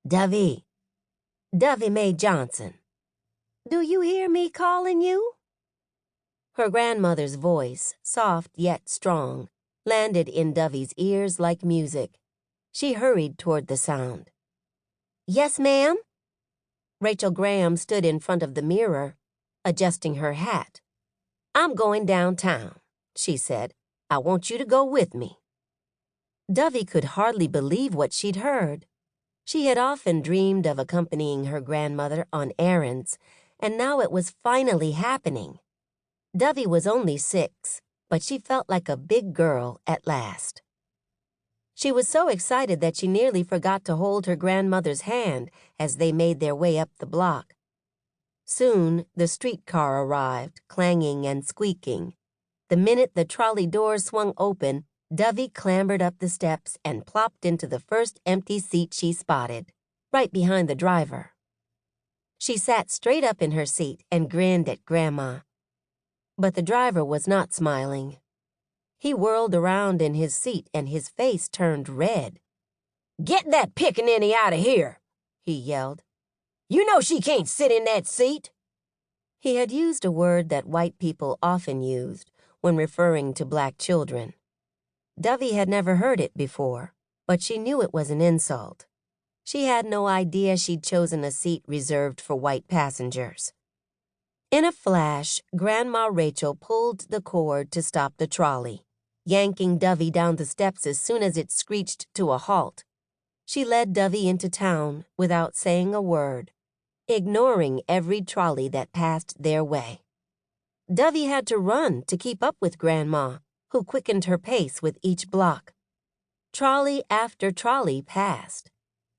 Dovey, Dovey Mae Johnson, do you hear me calling you?" Her grandmother's voice, soft yet strong, landed in Dovey's ears like music. She hurried toward the sound. "Yes, ma'am?" Rachel Graham stood in front of the mirror, adjusting her hat. "I'm going downtown," she said. "I want you to go with me." Dovey could hardly believe what she'd heard. She had often dreamed of accompanying her grandmother on errands, and now it was finally happening. Dovey was only 6, but she felt like a big girl at last. She was so excited that she nearly forgot to hold her grandmother's hand as they made their way up the block. Soon, the streetcar arrived, clanging and squeaking. The minute the trolley doors swung open, Dovey clambered up the steps and plopped into the first empty seat she spotted, right behind the driver. She sat straight up in her seat and grinned at Grandma. But the driver was not smiling. He whirled around in his seat and his face turned red. "Get that pickaninny out of here," he yelled. "You know she can't sit in that seat." He had used a word that white people often used when referring to black children. Dovey had never heard it before, but she knew it was an insult. She had no idea she'd chosen a seat reserved for white passengers. In a flash, Grandma Rachel pulled the cord to stop the trolley, yanking Dovey down the steps as soon as it screeched to a halt. She led Dovey into town without saying a word, ignoring every trolley that passed their way. Dovey had to run to keep up with Grandma, who quickened her pace with each block. Trolley after trolley passed,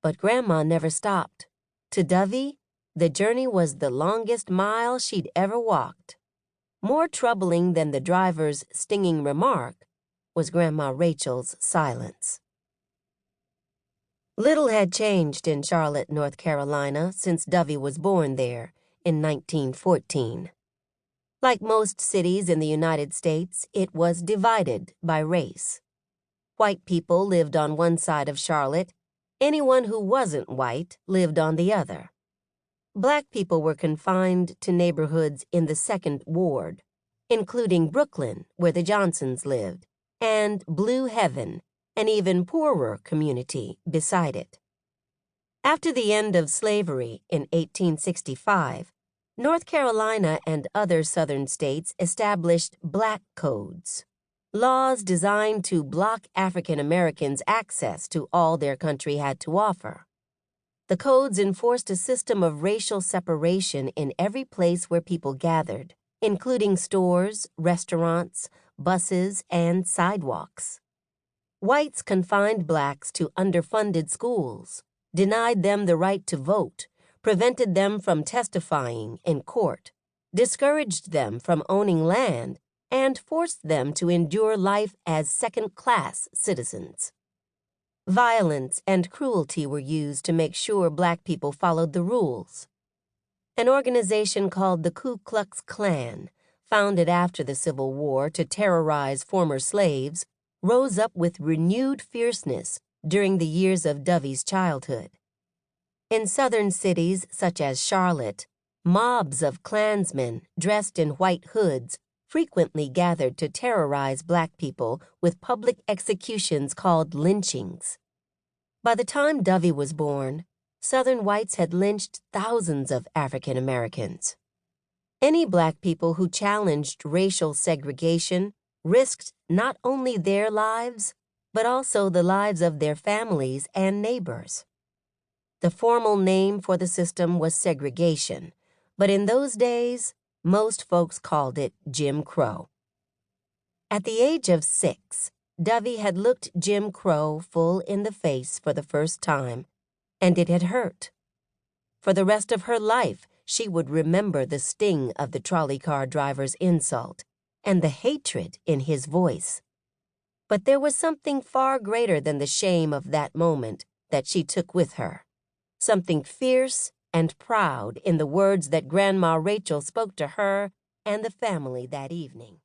but Grandma never stopped. To Dovey, the journey was the longest mile she'd ever walked. More troubling than the driver's stinging remark was Grandma Rachel's silence. Little had changed in Charlotte, North Carolina, since Dovey was born there in 1914. Like most cities in the United States, it was divided by race. White people lived on one side of Charlotte. Anyone who wasn't white lived on the other. Black people were confined to neighborhoods in the Second Ward, including Brooklyn, where the Johnsons lived, and Blue Heaven, an even poorer community beside it. After the end of slavery in 1865, North Carolina and other southern states established black codes, laws designed to block African Americans' access to all their country had to offer. The codes enforced a system of racial separation in every place where people gathered, including stores, restaurants, buses, and sidewalks. Whites confined blacks to underfunded schools, denied them the right to vote, prevented them from testifying in court, discouraged them from owning land, and forced them to endure life as second-class citizens. Violence and cruelty were used to make sure black people followed the rules. An organization called the Ku Klux Klan, founded after the Civil War to terrorize former slaves, rose up with renewed fierceness during the years of Dovey's childhood. In southern cities such as Charlotte, mobs of Klansmen dressed in white hoods frequently gathered to terrorize black people with public executions called lynchings. By the time Dovey was born, Southern whites had lynched thousands of African Americans. Any black people who challenged racial segregation risked not only their lives, but also the lives of their families and neighbors. The formal name for the system was segregation, but in those days, most folks called it Jim Crow. At the age of 6, Dovey had looked Jim Crow full in the face for the first time, and it had hurt. For the rest of her life, she would remember the sting of the trolley car driver's insult and the hatred in his voice. But there was something far greater than the shame of that moment that she took with her. Something fierce and proud in the words that Grandma Rachel spoke to her and the family that evening.